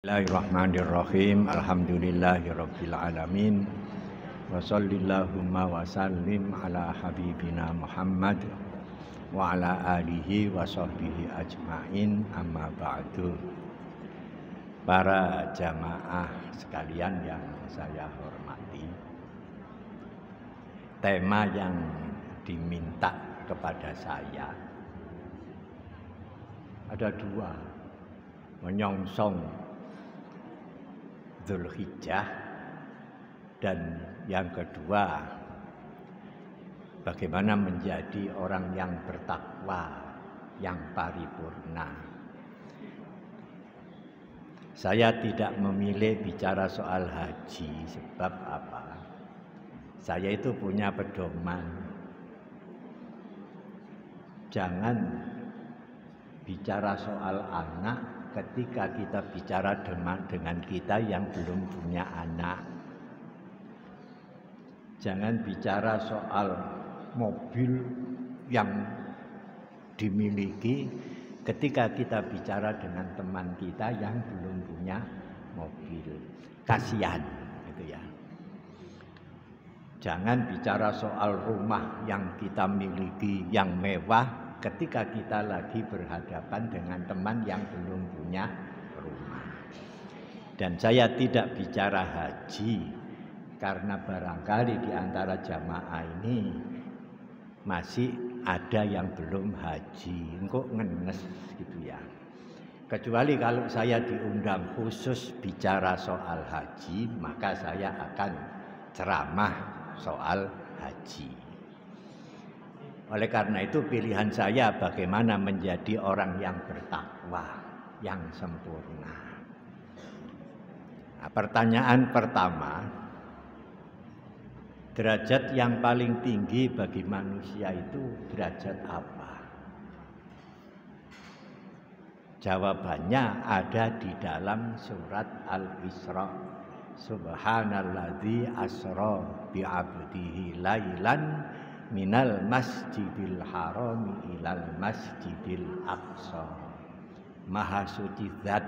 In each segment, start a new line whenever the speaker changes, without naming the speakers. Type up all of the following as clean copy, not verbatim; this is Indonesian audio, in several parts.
Bismillahirrahmanirrahim. Alhamdulillahirabbil alamin. Wa shallallahumma wa sallim ala habibina Muhammad wa ala alihi wa sahbihi ajmain. Amma ba'du. Para jamaah sekalian yang saya hormati, tema yang diminta kepada saya ada dua: menyongsong Dzulhijjah, dan yang kedua bagaimana menjadi orang yang bertakwa yang paripurna. Saya tidak memilih bicara soal haji, sebab apa? Saya itu punya pedoman. Jangan bicara soal anak ketika kita bicara dengan kita yang belum punya anak. Jangan bicara soal mobil yang dimiliki ketika kita bicara dengan teman kita yang belum punya mobil. Kasihan gitu ya. Jangan bicara soal rumah yang kita miliki yang mewah ketika kita lagi berhadapan dengan teman yang belum punya rumah. Dan saya tidak bicara haji karena barangkali di antara jamaah ini masih ada yang belum haji, engkau ngenes gitu ya. Kecuali kalau saya diundang khusus bicara soal haji, maka saya akan ceramah soal haji. Oleh karena itu pilihan saya bagaimana menjadi orang yang bertakwa, yang sempurna. Nah, pertanyaan pertama, derajat yang paling tinggi bagi manusia itu derajat apa? Jawabannya ada di dalam surat Al-Isra. Subhanalladzi asra bi'abdihi lailan minal masjidil harami ilal masjidil aqsa. Maha suci zat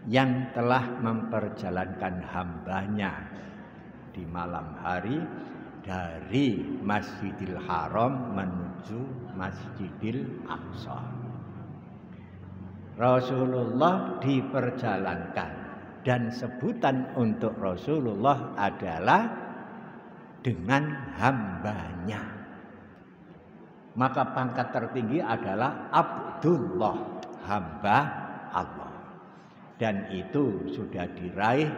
yang telah memperjalankan hambanya di malam hari dari Masjidil Haram menuju Masjidil Aqsa. Rasulullah diperjalankan, dan sebutan untuk Rasulullah adalah dengan hambanya. Maka pangkat tertinggi adalah Abdullah, hamba Allah. Dan itu sudah diraih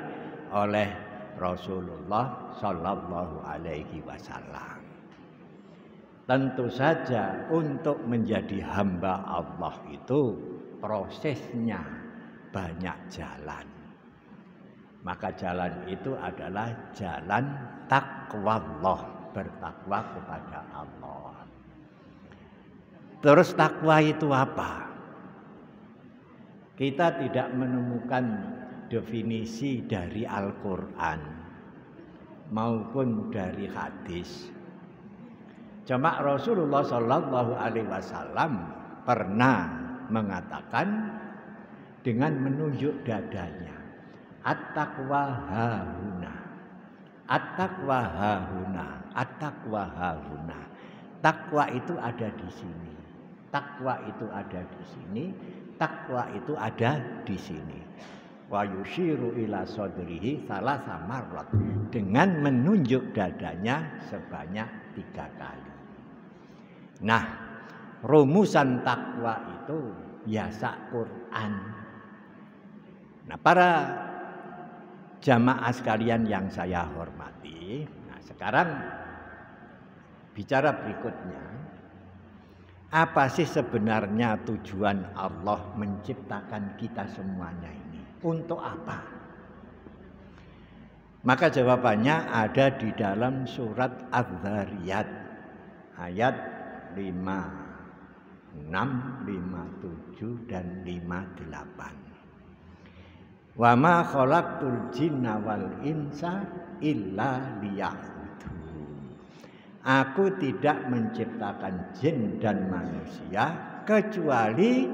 oleh Rasulullah Sallallahu Alaihi Wasallam. Tentu saja untuk menjadi hamba Allah itu prosesnya banyak jalan. Maka jalan itu adalah jalan takwallah, bertakwa kepada Allah. Terus takwa itu apa? Kita tidak menemukan definisi dari Al-Quran maupun dari hadis. Cuma Rasulullah Shallallahu Alaihi Wasallam pernah mengatakan dengan menunjuk dadanya, at-taqwa hahuna, at-taqwa hahuna, at-taqwa hahuna. Takwa itu ada di sini, takwa itu ada di sini, takwa itu ada di sini. Wa yushiru ila sadrihi salasa marrat, dengan menunjuk dadanya sebanyak 3 kali. Nah, rumusan takwa itu biasa Quran. Nah, para jamaah sekalian yang saya hormati, nah sekarang bicara berikutnya, apa sih sebenarnya tujuan Allah menciptakan kita semuanya ini? Untuk apa? Maka jawabannya ada di dalam surat Az-Zariyat ayat 56, 57 dan 58. Wa ma khalaqtul jinna wal insa illa liya'budun. Aku tidak menciptakan jin dan manusia kecuali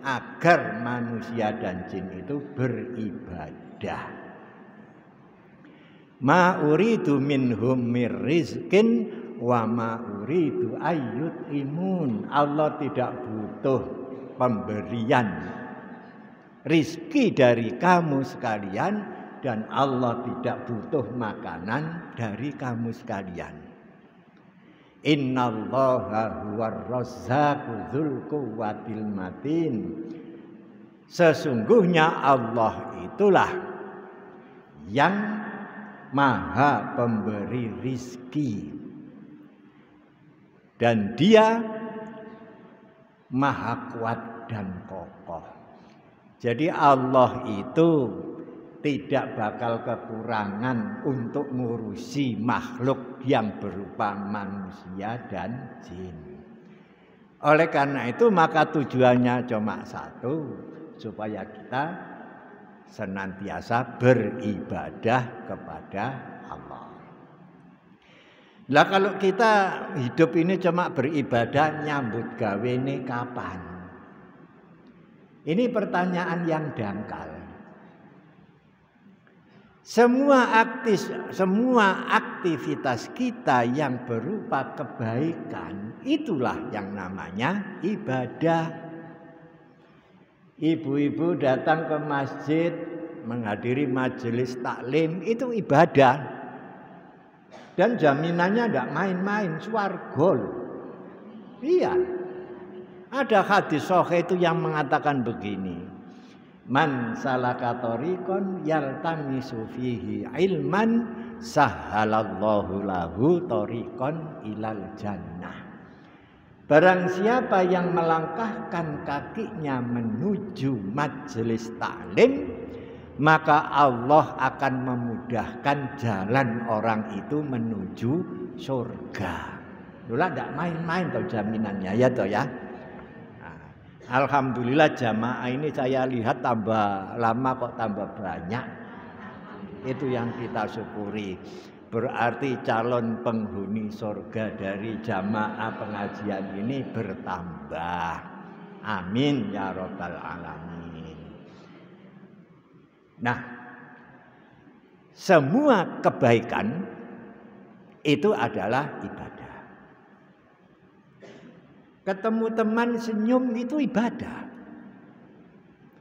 agar manusia dan jin itu beribadah. Ma uridu minhum mir rizkin wa ma uridu ayyut'imun. Allah tidak butuh pemberian rizki dari kamu sekalian, dan Allah tidak butuh makanan dari kamu sekalian. Innallaha huwar razzaqu dzul quwwatil matin. Sesungguhnya Allah itulah yang maha pemberi rizki, dan dia maha kuat dan kokoh. Jadi Allah itu tidak bakal kekurangan untuk ngurusi makhluk yang berupa manusia dan jin. Oleh karena itu maka tujuannya cuma satu, supaya kita senantiasa beribadah kepada Allah. Lah kalau kita hidup ini cuma beribadah, nyambut gawe ini kapan? Ini pertanyaan yang dangkal. Semua aktivitas kita yang berupa kebaikan, itulah yang namanya ibadah. Ibu-ibu datang ke masjid menghadiri majelis taklim, itu ibadah. Dan jaminannya tidak main-main, swarga. Iya. Ada hadis sahih itu yang mengatakan begini. Man salaka tariqan yaltamisu fihi ilman sahhalallahu lahu tariqan ilal jannah. Barang siapa yang melangkahkan kakinya menuju majelis taklim, maka Allah akan memudahkan jalan orang itu menuju surga. Itulah tidak main-main toh jaminannya ya toh ya. Alhamdulillah jamaah ini saya lihat tambah lama kok tambah banyak. Itu yang kita syukuri. Berarti calon penghuni surga dari jamaah pengajian ini bertambah. Amin ya rabbal alamin. Nah, semua kebaikan itu adalah ibadah. Ketemu teman senyum itu ibadah.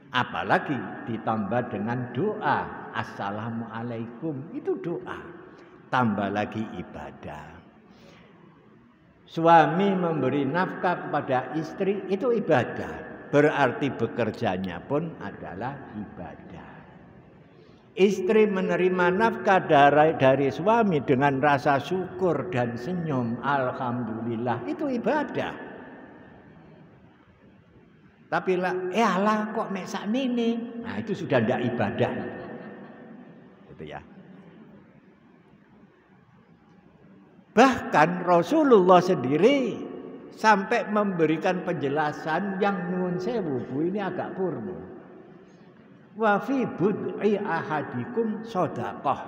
Apalagi ditambah dengan doa, assalamualaikum, itu doa. Tambah lagi ibadah. Suami memberi nafkah kepada istri itu ibadah. Berarti bekerjanya pun adalah ibadah. Istri menerima nafkah dari suami dengan rasa syukur dan senyum, alhamdulillah, itu ibadah. Tapi lah kok mek sakmene. Nah, itu sudah tidak ibadah. Gitu ya. Bahkan Rasulullah sendiri sampai memberikan penjelasan yang nuwun sewu, Bu, ini agak purno. Wa fi bud'i ahadikum shadaqah.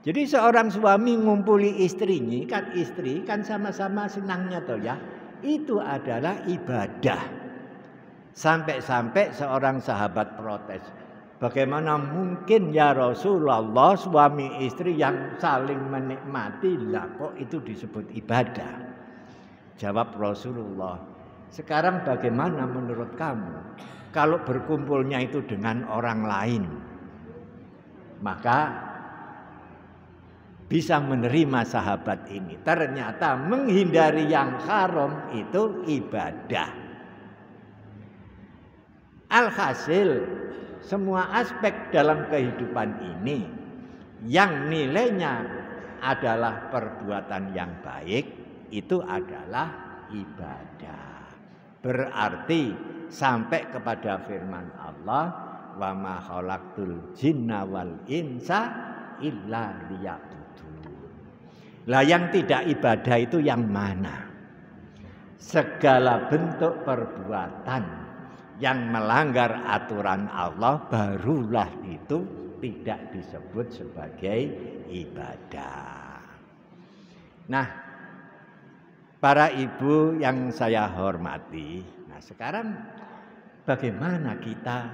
Jadi seorang suami ngumpuli istrinya, kan istri kan sama-sama senangnya toh ya. Itu adalah ibadah. Sampai-sampai seorang sahabat protes. Bagaimana mungkin ya Rasulullah suami istri yang saling menikmati, lah kok itu disebut ibadah? Jawab Rasulullah, sekarang bagaimana menurut kamu kalau berkumpulnya itu dengan orang lain? Maka bisa menerima sahabat ini. Ternyata menghindari yang haram itu ibadah. Alhasil semua aspek dalam kehidupan ini yang nilainya adalah perbuatan yang baik, itu adalah ibadah. Berarti sampai kepada firman Allah, wa ma khalaqtul jinna wal insa illa liya'budun. Lah yang tidak ibadah itu yang mana? Segala bentuk perbuatan yang melanggar aturan Allah barulah itu tidak disebut sebagai ibadah. Nah, para ibu yang saya hormati, nah sekarang bagaimana kita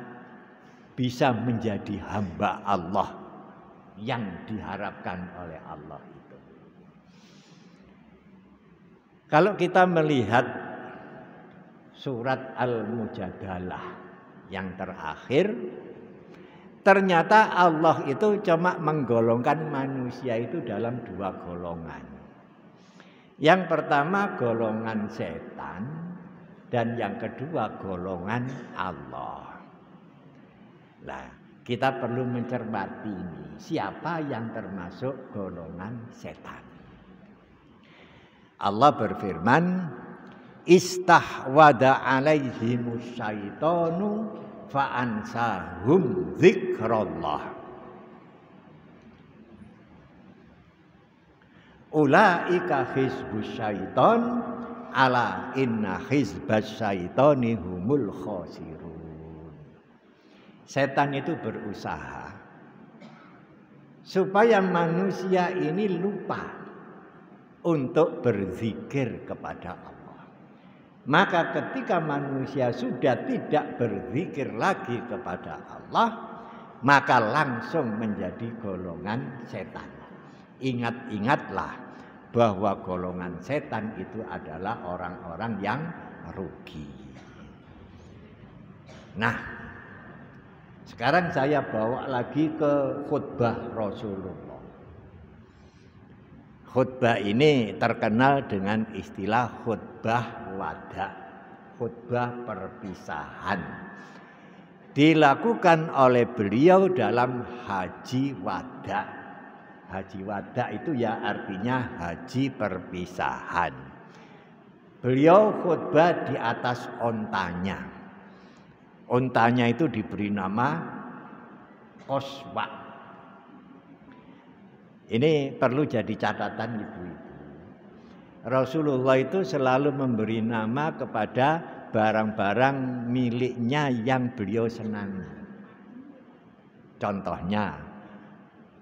bisa menjadi hamba Allah yang diharapkan oleh Allah itu. Kalau kita melihat surat Al-Mujadalah yang terakhir, ternyata Allah itu cuma menggolongkan manusia itu dalam 2 golongan. Yang pertama golongan setan dan yang kedua golongan Allah. Nah, kita perlu mencermati ini, siapa yang termasuk golongan setan. Allah berfirman, istahwada alaihimus syaitanu fa'ansahum dzikrallah. Ulaika hizbus syaiton ala inna hizbas syaitoni humul khosirun. Setan itu berusaha supaya manusia ini lupa untuk berzikir kepada Allah. Maka ketika manusia sudah tidak berzikir lagi kepada Allah, maka langsung menjadi golongan setan. Ingat-ingatlah bahwa golongan setan itu adalah orang-orang yang rugi. Nah, sekarang saya bawa lagi ke khutbah Rasulullah. Khutbah ini terkenal dengan istilah khutbah wada, khutbah perpisahan. Dilakukan oleh beliau dalam haji wada. Haji wada itu ya artinya haji perpisahan. Beliau khutbah di atas ontanya. Ontanya itu diberi nama Qaswa. Ini perlu jadi catatan ibu-ibu. Rasulullah itu selalu memberi nama kepada barang-barang miliknya yang beliau senangi. Contohnya,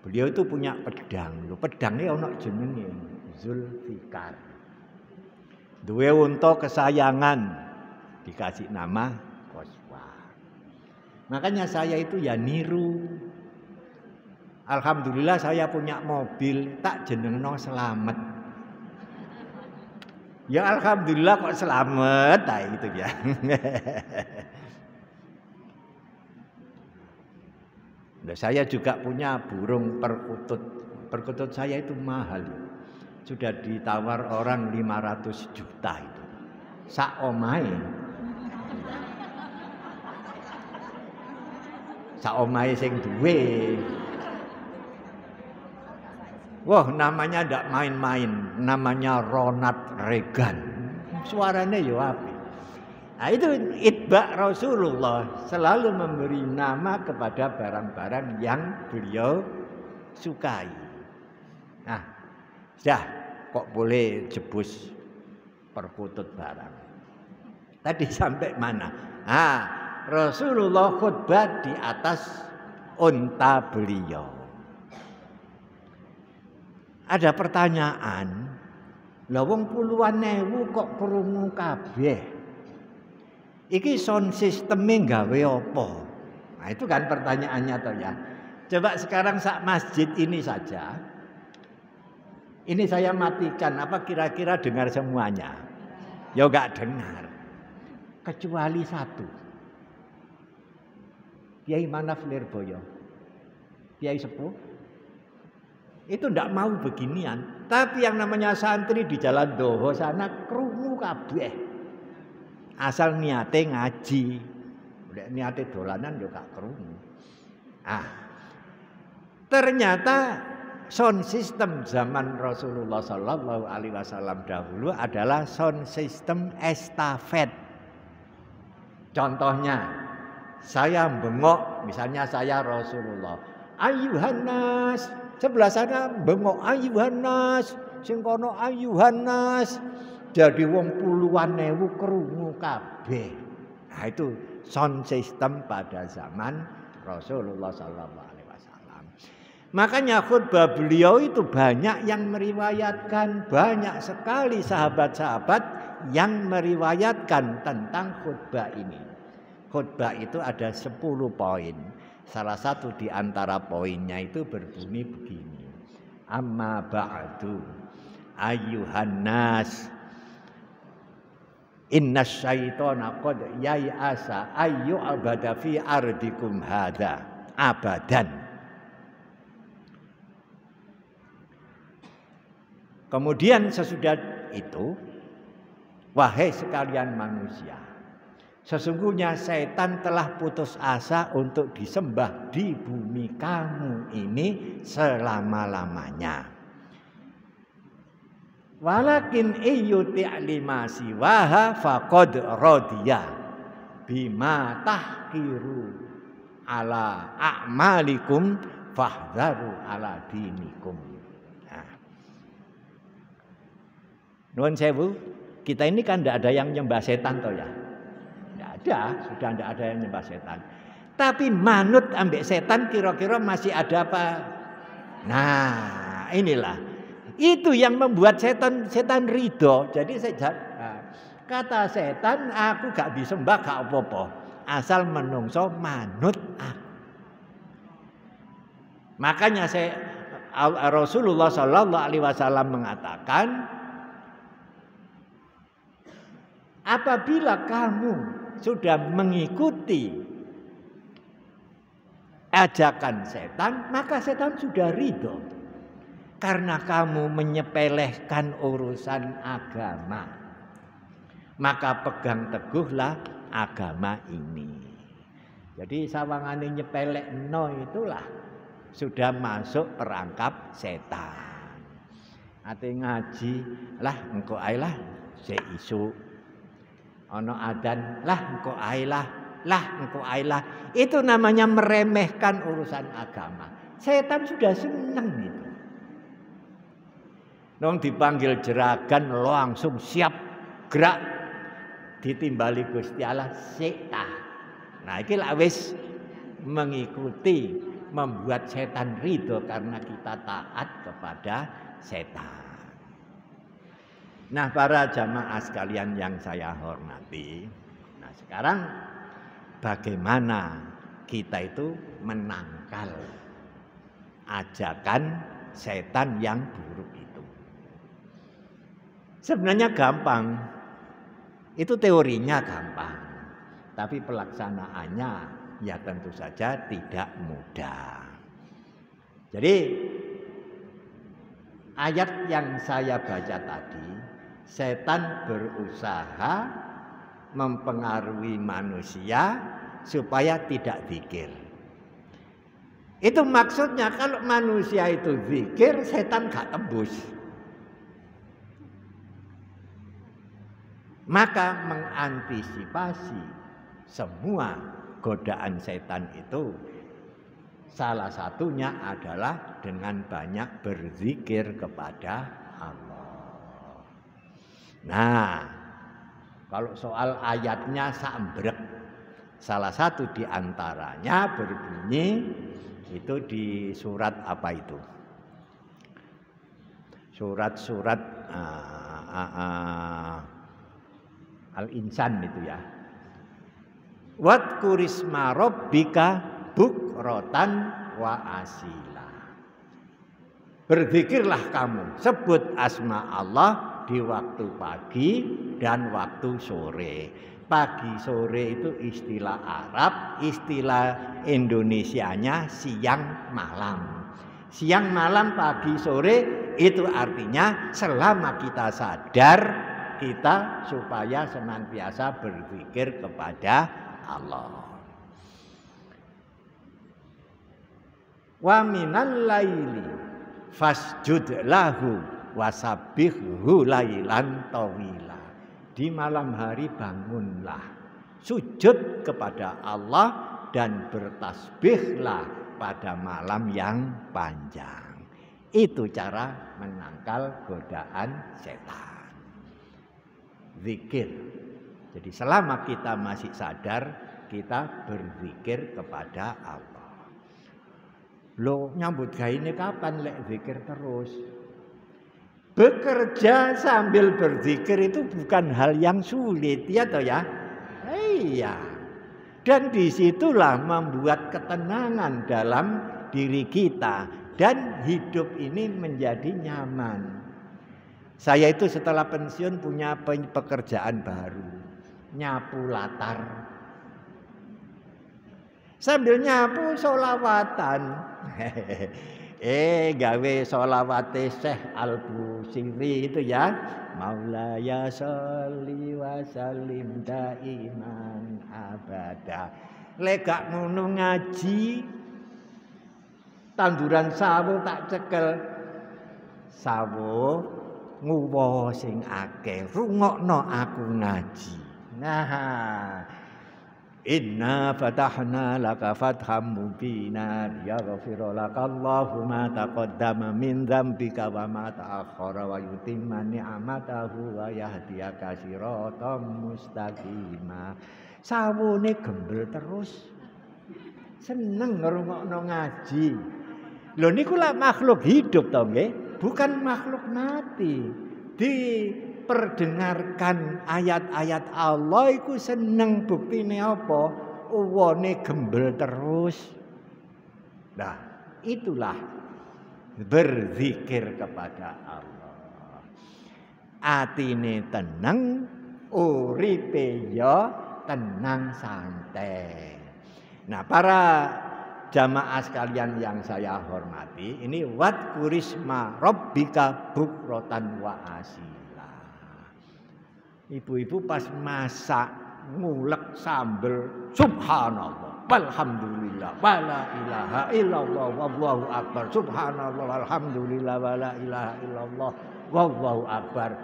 beliau itu punya pedang. Pedangnya ono jenenge Zulfikar. Duwe unta kesayangan, dikasih nama Qaswa. Makanya saya itu ya niru. Alhamdulillah saya punya mobil, tak jenengno Selamet. Ya alhamdulillah kok selamat, nah itu ya. Nah, saya juga punya burung perkutut. Perkutut saya itu mahal. Sudah ditawar orang 500 juta itu. Sak omahe. Sak omahe sing duwe. Wah, namanya ndak main-main, namanya Ronald Reagan. Suaranya yo apik. Nah, itu itba Rasulullah selalu memberi nama kepada barang-barang yang beliau sukai. Nah, sudah kok boleh jebus perkutut barang. Tadi sampai mana? Ah, Rasulullah khutbah di atas unta beliau. Ada pertanyaan, lah wong puluhan ewu kok krungu kabeh. Iki sound system-e gawe apa? Nah, itu kan pertanyaannya toh ya. Coba sekarang sak masjid ini saja. Ini saya matikan, apa kira-kira dengar semuanya? Ya enggak dengar. Kecuali satu. Kiai Manaf Lirboyo. Kiai Sepuh. Itu ndak mau beginian, tapi yang namanya santri di Jalan Doho sana krungu kabeh. Asal niate ngaji, nek niate dolanan yo gak krungu. Ah. Ternyata sound system zaman Rasulullah sallallahu alaihi wasallam dahulu adalah sound system estafet. Contohnya, saya bengok, misalnya saya Rasulullah, Ayuhanas, sebelah sana bengok Ayuhanas, sing kono Ayuhanas. Jadi wong puluhan ewu krungu kabeh. Nah, itu sound system pada zaman Rasulullah sallallahu alaihi wasallam. Makanya khutbah beliau itu banyak yang meriwayatkan, banyak sekali sahabat-sahabat yang meriwayatkan tentang khutbah ini. khutbah itu ada 10 poin. Salah satu di antara poinnya itu berbunyi begini. Amma ba'du ayyuhan nas innas syaitana qad yai'asa ayyu'abada fi ardikum hadza abadan. Kemudian sesudah itu, wahai sekalian manusia, sesungguhnya setan telah putus asa untuk disembah di bumi kamu ini selama-lamanya. Walakin iyuti' lima siwaha faqad radiya bima tahkiru ala a'malikum fahdharu ala dinikum. Nuwun sewu, kita ini kan tidak ada yang nyembah setan toh ya. Tidak ada, sudah tidak ada yang nyembah setan. Tapi manut ambek setan kira-kira masih ada apa? Nah, inilah. Itu yang membuat setan ridho. Jadi kata setan, aku gak disembah gak apa-apa. Asal menungso manut aku. Makanya Rasulullah Shallallahu Alaihi Wasallam mengatakan, apabila kamu sudah mengikuti ajakan setan, maka setan sudah ridho. Karena kamu menyepelehkan urusan agama, maka pegang teguhlah agama ini. Jadi sawangane nyepelek no itulah sudah masuk perangkap setan. Ate ngaji lah engko ae lah sik isuk. Ono adan lah engko ae lah engko ae lah. Itu namanya meremehkan urusan agama. Setan sudah senang itu. Nong dipanggil jeragan langsung siap gerak ditimbali Gusti Allah setan. Nah iki lak wis mengikuti membuat setan ridho karena kita taat kepada setan. Nah para jamaah sekalian yang saya hormati, nah sekarang bagaimana kita itu menangkal ajakan setan yang buruk itu? Sebenarnya gampang, itu teorinya gampang, tapi pelaksanaannya ya tentu saja tidak mudah. Jadi ayat yang saya baca tadi, setan berusaha mempengaruhi manusia supaya tidak zikir. Itu maksudnya kalau manusia itu zikir, setan gak tembus. Maka mengantisipasi semua godaan setan itu salah satunya adalah dengan banyak berzikir kepada Allah. Nah, kalau soal ayatnya sambrek, salah satu di antaranya berbunyi itu di surat apa itu? Surat-surat Al-Insan itu ya. Wadkurisma rabbika bukratan wa asila. Berzikirlah kamu, sebut asma Allah di waktu pagi dan waktu sore. Pagi sore itu istilah Arab, istilah Indonesianya siang malam. Siang malam pagi sore itu artinya selama kita sadar, kita supaya senantiasa berzikir kepada Allah. Wa minal laili fasjud lahu wasabbihhu lailan tawila. Di malam hari bangunlah, sujud kepada Allah dan bertasbihlah pada malam yang panjang. Itu cara menangkal godaan setan. Zikir. Jadi selama kita masih sadar, kita berzikir kepada Allah. Loh, nyambut gawe ini kapan lek zikir terus? Bekerja sambil berzikir itu bukan hal yang sulit, ya toh ya? Iya. Dan disitulah membuat ketenangan dalam diri kita. Dan hidup ini menjadi nyaman. Saya itu setelah pensiun punya pekerjaan baru. Nyapu latar. Sambil nyapu sholawatan. Gawe sholawate Syekh Al-Busiri itu ya. Maulaya sholli wa sallim daiman abada. Legak ngono ngaji, tanduran sawo tak cekel. Sawo nguwa sing akeh, rungokno aku ngaji. Nah, inna fatahna laka fatham mubina yaghfira lakallahu ma taqaddama min dzambika wa ma ta'akhkhara wa yutimma ni'matahu wa yahdiyaka siratan mustaqima. Sawone gembel terus. Seneng ngrungokno ngaji. Lho niku lak makhluk hidup to nggih, bukan makhluk mati. Diperdengarkan ayat-ayat Allah iku seneng, buktine apa? Uwone gembel terus. Nah, itulah berzikir kepada Allah. Atine tenang, uripe ya tenang santai. Nah, para jamaah sekalian yang saya hormati, ini wadkurisma rabbika bukrotan wa asila. Ibu-ibu pas masak ngulek sambel, subhanallah, walhamdulillah, wala ilaha illallah, wallahu akbar, subhanallah, walhamdulillah, wala ilaha illallah, wallahu akbar.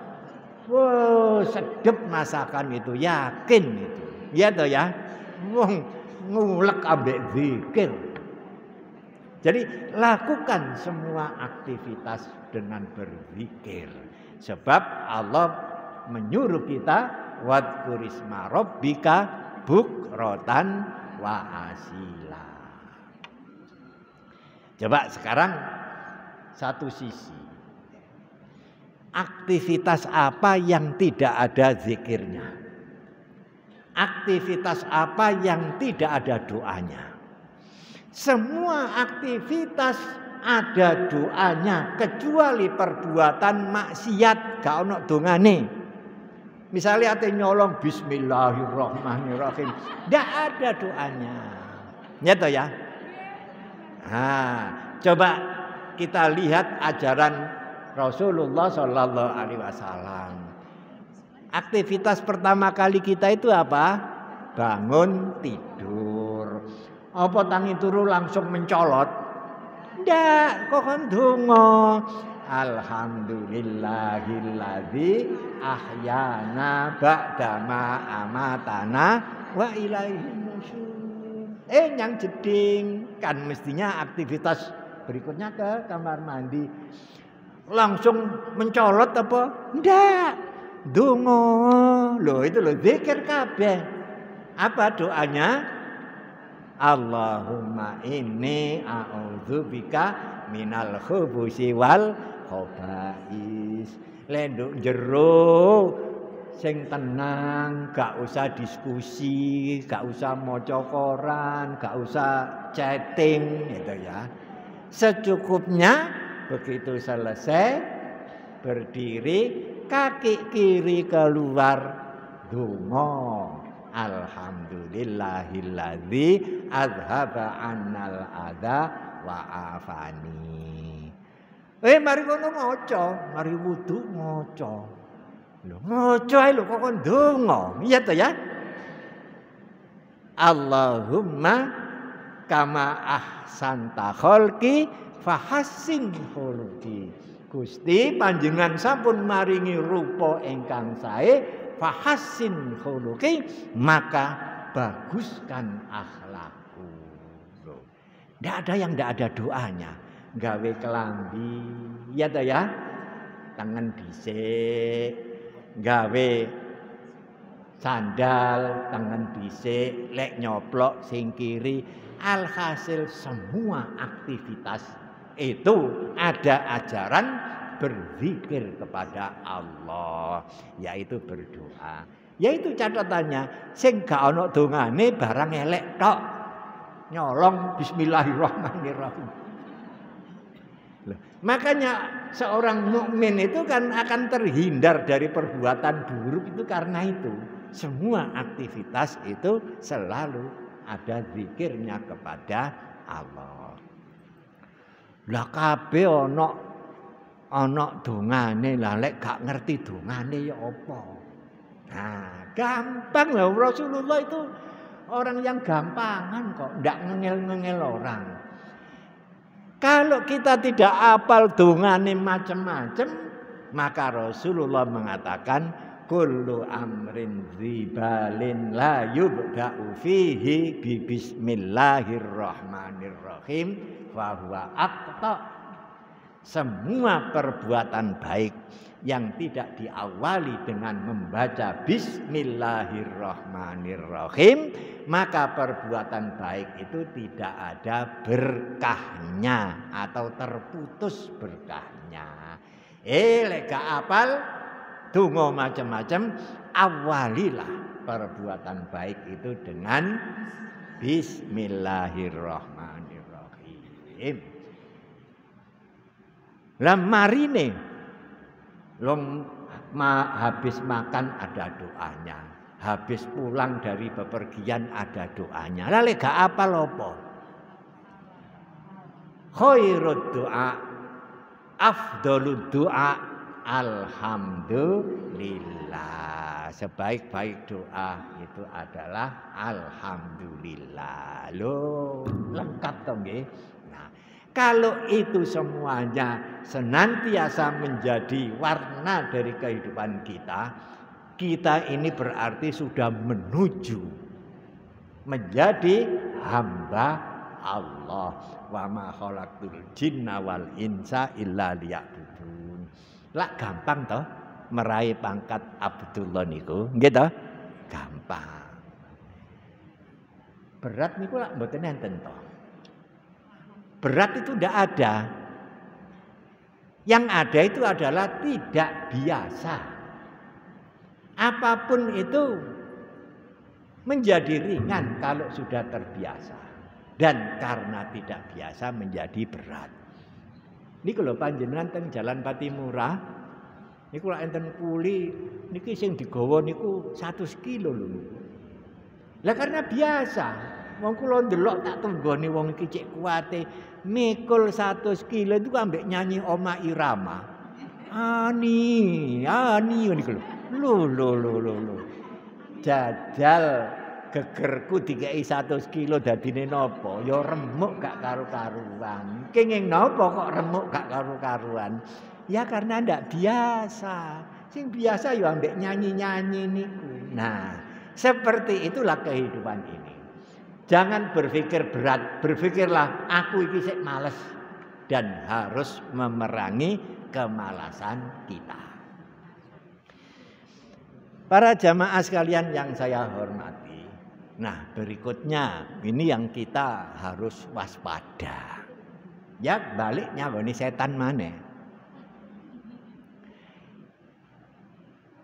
Wow, sedep masakan itu, yakin itu. Ya toh ya, wong ngulek ambek zikir. Jadi lakukan semua aktivitas dengan berzikir. Sebab Allah menyuruh kita wadkurisma rabbika bukrotan wa asila. Coba sekarang satu sisi. Aktivitas apa yang tidak ada zikirnya? Aktivitas apa yang tidak ada doanya? Semua aktivitas ada doanya kecuali perbuatan maksiat gak ono dongane. Misalnya ate nyolong bismillahirrahmanirrahim, ndak ada doanya. Nyata ya? Nah, coba kita lihat ajaran Rasulullah Shallallahu Alaihi Wasallam. Aktivitas pertama kali kita itu apa? Bangun tidur. Apa tangi turu langsung mencolot? Ndak, kok kan donga. Alhamdulillahilladzi ahyana ba'dama amatana wa ilaihi nusyur. Yang jeding kan mestinya aktivitas berikutnya ke kamar mandi. Langsung mencolot apa? Ndak. Donga. Loh itu loh zikir kabeh. Apa doanya? Allahumma inni a'udzubika minal khubusi wal khaba'is. Lenduk jero sing tenang, gak usah diskusi, gak usah maca koran, gak usah chatting gitu ya. Secukupnya begitu selesai berdiri, kaki kiri keluar, donga. Alhamdulillahilladzi azhaba annal adza wa afani. Mari kono maca, mari wudu maca. Lho maca ae lho kok ndonga. Iya to ya? Allahumma kama ahsanta khalqi fahassin khuluqi. Gusti panjenengan sampun maringi rupa ingkang sae, fahassin khuluqi, maka baguskan akhlakku. Loh, ndak ada yang ndak ada doanya. Gawe kelambi, ya toh ya. Tangan dhisik, gawe sandal, tangan dhisik, lek nyoplok sing kiri. Alhasil semua aktivitas itu ada ajaran berzikir kepada Allah, yaitu berdoa. Yaitu catatannya sing gak ana dongane barang elek tok. Nyolong bismillahirrahmanirrahim. Makanya seorang mukmin itu kan akan terhindar dari perbuatan buruk itu karena itu. Semua aktivitas itu selalu ada zikirnya kepada Allah. Lah kabeh ana dongane, lah lek gak ngerti dongane ya apa? Nah, gampang lah Rasulullah itu orang yang gampangan kok, ndak ngengel-ngengel orang. Kalau kita tidak hafal dongane macam-macam, maka Rasulullah mengatakan kullu amrin dzibalin la yubda'u fihi bi bismillahirrahmanirrahim fa huwa aqta. Semua perbuatan baik yang tidak diawali dengan membaca bismillahirrahmanirrahim, maka perbuatan baik itu tidak ada berkahnya atau terputus berkahnya. Lek gak apal donga macam-macam, awalilah perbuatan baik itu dengan bismillahirrahmanirrahim. Lah marine habis makan ada doanya, habis pulang dari bepergian ada doanya. Lah lek gak apal apa? Khairud doa, afdhalud doa, alhamdulillah. Sebaik-baik doa itu adalah alhamdulillah. Loh, lengkap toh nggih. Kalau itu semuanya senantiasa menjadi warna dari kehidupan kita, kita ini berarti sudah menuju menjadi hamba Allah. Wa ma khalaqtul jinna wal insa illa liya'budun. Lah gampang toh meraih pangkat Abdullah niku, nggih toh? Gampang. Berat niku lak mboten enten toh. Berat itu tidak ada. Yang ada itu adalah tidak biasa. Apapun itu menjadi ringan kalau sudah terbiasa. Dan karena tidak biasa menjadi berat. Ini kalau panjenengan teng Jalan Patimura, niku lak enten kuli, niki sing digawa niku 100 kilo lho. Lah karena biasa. Wong kula ndelok tak tunggone wong iki cek kuwate mikul 100 kilo itu ambek nyanyi Oma Irama. Ani niku lho. Lho. Jajal gegerku dikei 100 kilo dadine napa? Ya remuk gak karu-karuan. Kenging napa kok remuk gak karu-karuan? Ya karena ndak biasa. Sing biasa ya ambek nyanyi-nyanyi niku. Nah, seperti itulah kehidupan ini. Jangan berpikir berat, berpikirlah aku iki sik males dan harus memerangi kemalasan kita. Para jamaah sekalian yang saya hormati. Nah, berikutnya ini yang kita harus waspada. Ya, baliknya ini setan maneh.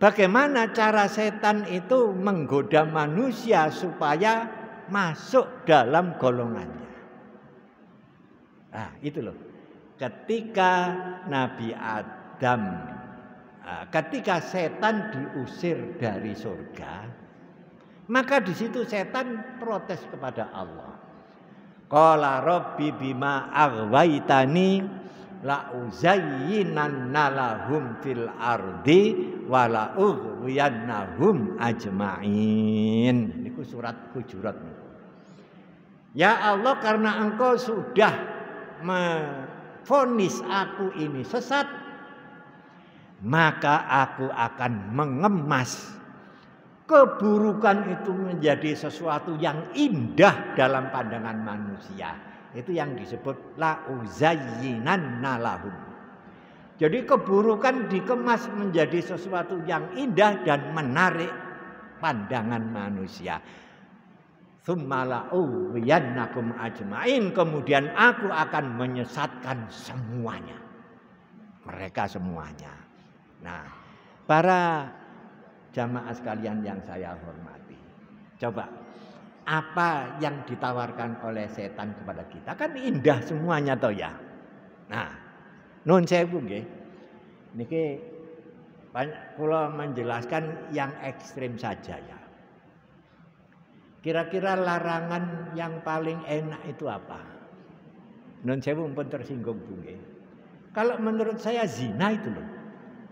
Bagaimana cara setan itu menggoda manusia supaya masuk dalam golongannya. Nah, itu loh. Ketika Nabi Adam, ketika setan diusir dari surga, maka di situ setan protes kepada Allah. Qala rabbi bima aghwaytani la uzayyinanna lahum fil ardi wa la ughwiyannahum ajma'in. Niku surat Hujurat. Ya Allah, karena Engkau sudah memvonis aku ini sesat, maka aku akan mengemas keburukan itu menjadi sesuatu yang indah dalam pandangan manusia. Itu yang disebut la uzayyinanna lahum. Jadi keburukan dikemas menjadi sesuatu yang indah dan menarik pandangan manusia. Tsumma la'uwiyannakum ajmain, kemudian aku akan menyesatkan semuanya. Mereka semuanya. Nah, para jamaah sekalian yang saya hormati. Coba, apa yang ditawarkan oleh setan kepada kita? Kan indah semuanya toh ya. Nah, nun sewu nggih. Niki kula menjelaskan yang ekstrim saja ya. Kira-kira larangan yang paling enak itu apa? Nun sewu pun tersinggung Bu nggih. Kalau menurut saya zina itu loh.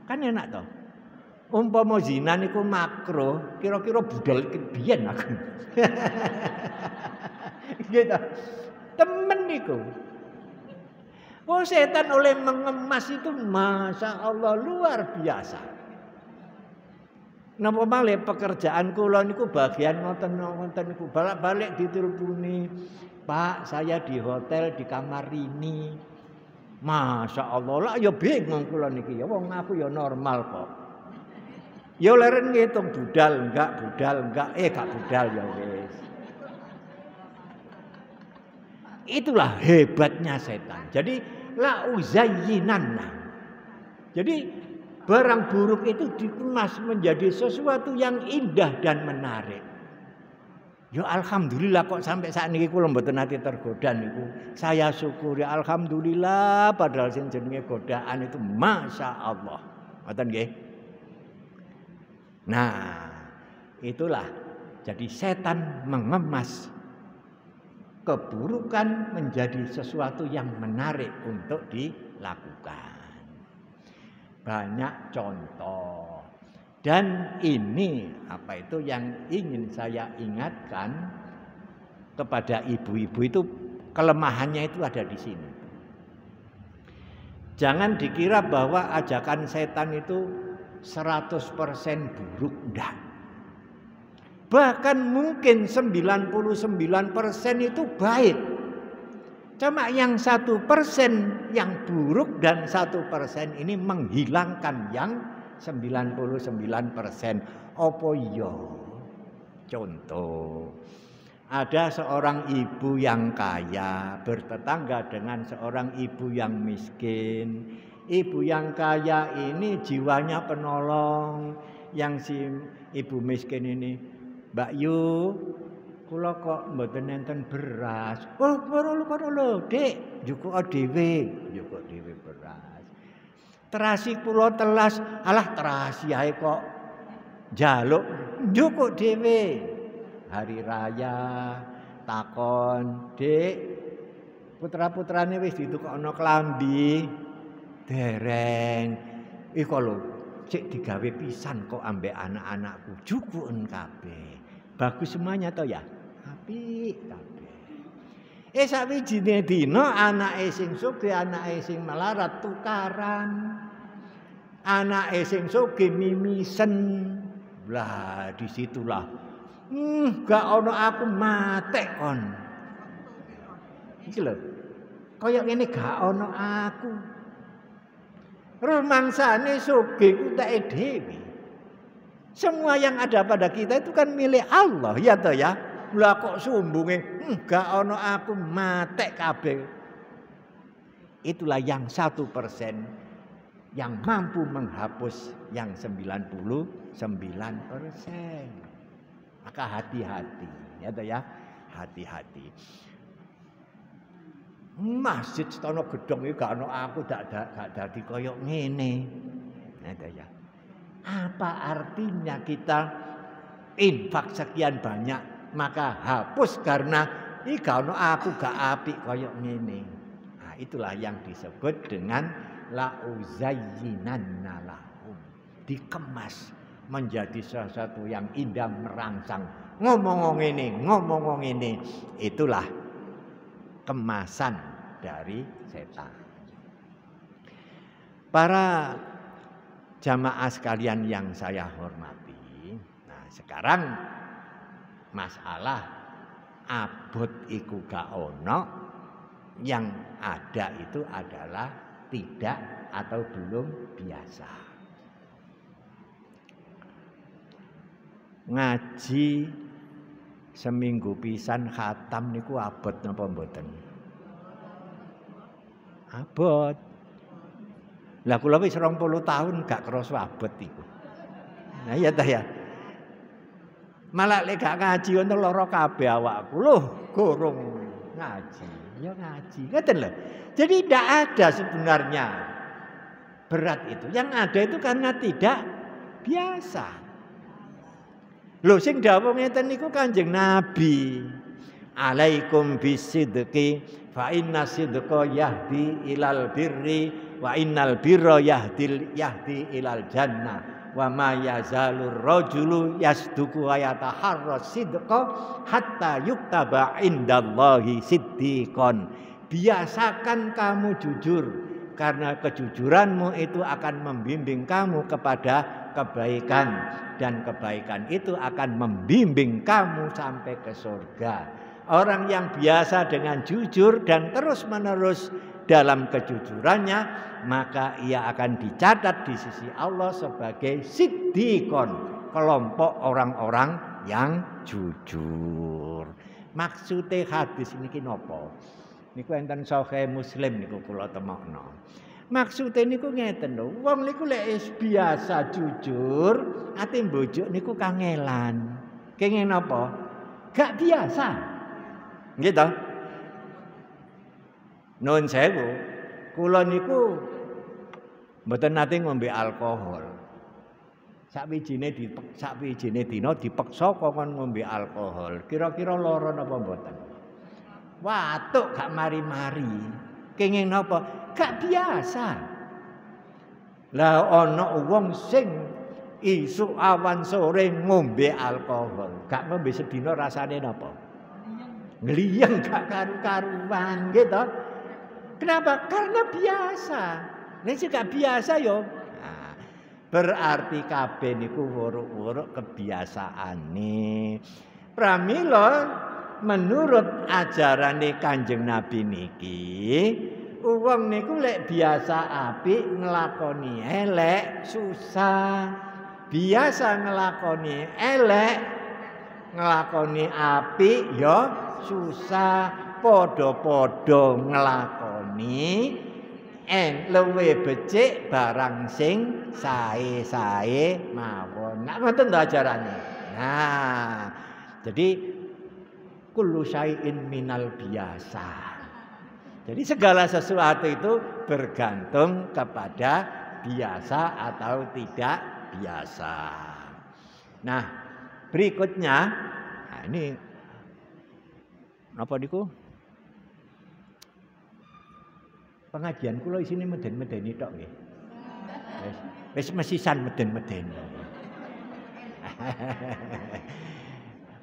Kan enak toh. Umpama zina niku makruh, kira-kira budal kebiyen aku. Gitu. Temen niku. Oh setan oleh mengemas itu Masya Allah luar biasa. Napa malih pekerjaan kula niku bagian ngoten-ngoten niku balik-balik diteleponi, Pak saya di hotel di kamar ini. Masya Allah lah ya bingung kula niki ya wong aku ya normal kok. Ya leren ngitung budal enggak gak budal ya wis. Itulah hebatnya setan. Jadi la uzayyinanna. Jadi barang buruk itu dikemas menjadi sesuatu yang indah dan menarik. Ya alhamdulillah kok sampai saat ini kula mboten nate tergoda niku. Saya syukuri alhamdulillah padahal sing jenenge godaan itu Masya Allah. Ngoten nggih. Nah, itulah jadi setan mengemas keburukan menjadi sesuatu yang menarik untuk dilakukan. Banyak contoh. Dan ini apa itu yang ingin saya ingatkan kepada ibu-ibu itu kelemahannya itu ada di sini. Jangan dikira bahwa ajakan setan itu 100% buruk, enggak. Bahkan mungkin 99% itu baik. Cuma yang 1% yang buruk dan 1% ini menghilangkan yang 99%. Apa iya? Contoh, ada seorang ibu yang kaya bertetangga dengan seorang ibu yang miskin. Ibu yang kaya ini jiwanya penolong, yang si ibu miskin ini, Mbak Yu, kula kok mboten enten beras. Oh, kono Dik, njukuk dhewe beras. Terasi kula telas, alah terasi ae kok njaluk njukuk dhewe. Hari raya takon, Dik, putra-putrane wis ditukokno klambi. Dereng. Iku lho, sik digawe pisan kok ambek anak-anakku, jukuken kabeh. Bagus semuanya toh ya? Apik kabeh. Sawijine dina anake sing sugih, anake sing melarat tukaran. Anake sing sugih mimisen. Lah disitulah. Gak ono aku matek kon. Iki lho. Kaya ngene gak ono aku. Rumangsane sugih ku teke dhewe. Semua yang ada pada kita itu kan milik Allah, ya toh ya. Lah kok sumbunge gak ono aku matek kabeh. Itulah yang 1% yang mampu menghapus yang 99%. Maka hati-hati, ya toh ya. Hati-hati. Masjid Stono Gedong iki gak ono aku gak dadi koyo ngene. Ya. Apa artinya kita infak sekian banyak maka hapus karena iki gak ono aku gak apik koyo ngene. Nah, itulah yang disebut dengan la uzayyinanna lahum. Dikemas menjadi sesuatu yang indah merangsang. Ngomong ngene. Itulah kemasan dari setan. Para jamaah sekalian yang saya hormati. Nah, sekarang masalah abot iku gak ono, yang ada itu adalah tidak atau belum biasa. Ngaji seminggu pisan khatam niku abot napa mboten? Abot. Lah kula wis 20 tahun gak krasa abot iku. Nah iya ta ya. Malah lek gak ngaji ngono lara kabeh awakku. Loh, gorong ngaji. Ya ngaji. Ngoten lho. Jadi tidak ada sebenarnya berat itu. Yang ada itu karena tidak biasa. Lho sing dawuh ngeten niku Kanjeng Nabi. Alaikum bisidqi fa inna sidqa yahdi ilal birri wa innal birra yahdi ilal jannah. Wa ma yazalur rajulu yasduqu wa yataharra sidqa hatta yuktaba indallahi siddiqon. Biasakan kamu jujur karena kejujuranmu itu akan membimbing kamu kepada kebaikan dan kebaikan itu akan membimbing kamu sampai ke surga. Orang yang biasa dengan jujur dan terus-menerus dalam kejujurannya, maka ia akan dicatat di sisi Allah sebagai siddiqon, kelompok orang-orang yang jujur. Maksudnya hadis niki napa? Niku enten Sahih Muslim niku kula temokno. Maksudnya niku ngeten lho, wong niku lek biasa jujur, ati mbojuk niku kangelan. Kenging napa? Gak biasa. Gitu. Nuwun sewu, kula niku mboten nate ngombe alkohol. Sakwijine dina dipeksa kongkon ngombe alkohol. Kira-kira lara napa mboten? Watuk gak mari-mari. Kenging napa? Gak biasa. Lah ana wong sing isuk awan sore ngombe alkohol. Gak ngombe sedina rasane napa? Ngeliyeng gak karu-karuan gitu. Kenapa? Karena biasa. Nek sing gak biasa yo. Nah, berarti kabeh niku wuruk-wuruk kebiasaane. Pramila menurut ajarane Kanjeng Nabi niki, wong niku lek biasa apik nglakoni elek susah. Biasa nglakoni elek nglakoni apik ya susah. Padha-padha nglakoni luwih becik barang sing sae-sae mawon. Nek ngoten to ajarane. Nah, jadi kullu syai'in minal biasa. Jadi segala sesuatu itu bergantung kepada biasa atau tidak biasa. Nah, berikutnya, nah ini napa niku? Pengajian kula isine meden-medeni tok nggih. Wis mesisan meden-medeni.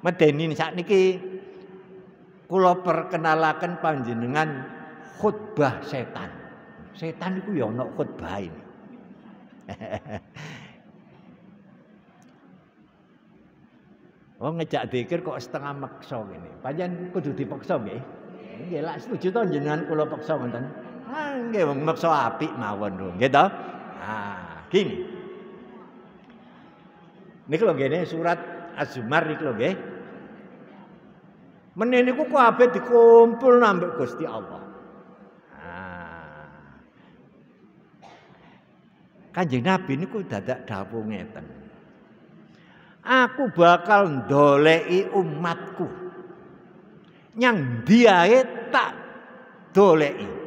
Medeni sakniki kula perkenalaken panjenengan khutbah setan. Setan iku ya ana khutbahe. Wong ngejak dzikir kok setengah meksa ngene. Panjenengan kudu dipeksa nggih. Nggih lak setuju to jenengan kula peksa ngoten. Ah nggih wong meksa apik mawon lho, nggih to? Ah, gini. Niku lho ngene surat Az-Zumar niku lho nggih. Meneh niku kabeh dikumpul nambah Gusti Allah. Ah. Kanjeng Nabi niku dadak dawuh ngeten. Aku bakal ndoleki umatku. Nyang diae tak doleki.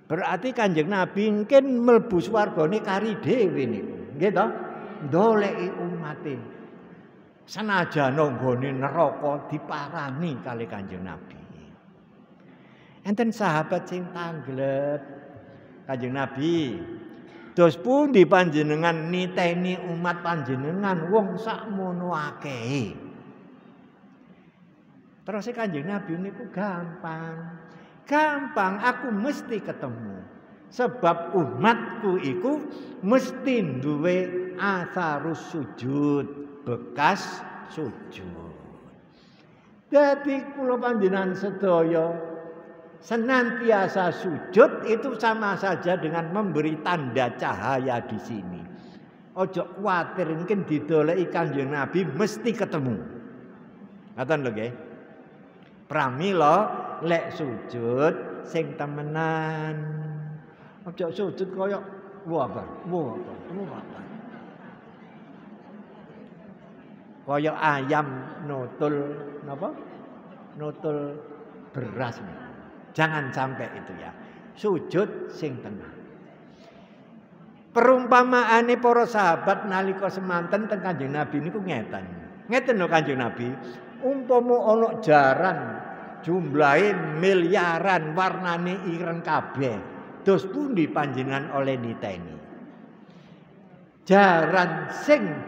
Berarti Kanjeng Nabi mungkin mlebu swargane kari dhewe niku. Nggih to? Ndoleki umate. Senajan nggone neraka diparani kali Kanjeng Nabi. Enten sahabat sing tangglet Kanjeng Nabi. Dos pundi panjenengan niteni umat panjenengan wong sakmono akehe. Terus Kanjeng Nabi niku gampang. Gampang aku mesti ketemu. Sebab umatku iku mesti duwe atharus sujud, bekas sujud. Dadi kula panjenengan sedaya senantiasa sujud itu sama saja dengan memberi tanda cahaya di sini. Ojo kuwatir mungkin didoleki Kanjeng Nabi mesti ketemu. Ngoten lho nggih. Pramila lek sujud sing temenan. Ojo sujud kaya wah apa. kaya ayam nutul napa? Nutul beras. Jangan sampai itu ya. Sujud sing tenang. Perumpamaane para sahabat nalika semanten teng Kanjeng Nabi niku ngeten. Ngeten lho Kanjeng Nabi, umpama ana jaran jumlahe miliaran, warnane ireng kabeh, dos pundi panjenengan oleh niteni? Jaran sing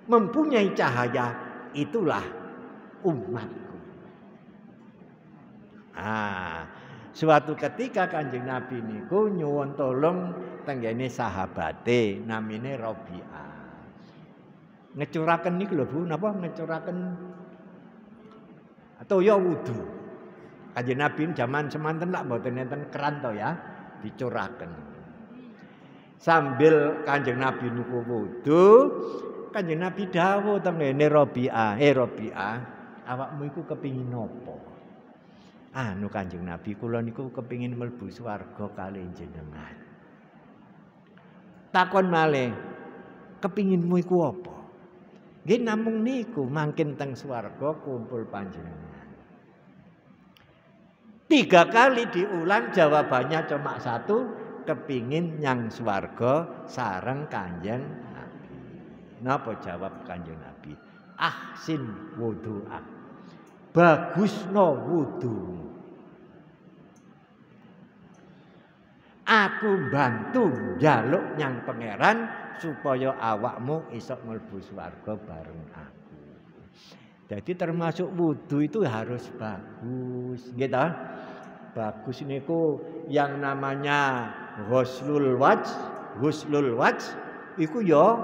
mempunyai cahaya itulah umatku. Suatu ketika Kanjeng Nabi niku nyuwun tolong tenggene sahabate namine Rabi'ah. Ngecuraken niku lho Bu, napa ngecuraken toya wudu. Kanjeng Nabi zaman semanten lak mboten enten keran to ya, dicuraken. Sambil Kanjeng Nabi niku wudu, Kanjeng Nabi dawuh tenggene Rabi'ah, Rabi'ah, awakmu iku kepingin napa? Anu Kanjeng Nabi, kula niku kepingin mlebu swarga kalih jenengan. Takon malih, kepinginmu iku apa? Nggih namung niku mangkin teng swarga kumpul panjenengan. 3 kali diulang jawabannya cuma satu, kepingin nyang swarga sareng Kanjeng Nabi. Napa jawab Kanjeng Nabi? Ahsin wudu'ak. Bagusno wudu. Aku bantu njaluk nyang pangeran supaya awakmu isok mlebu swarga bareng aku. Jadi termasuk wudu itu harus bagus, gitu. Bagus niku yang namanya ghuslul wajh iku ya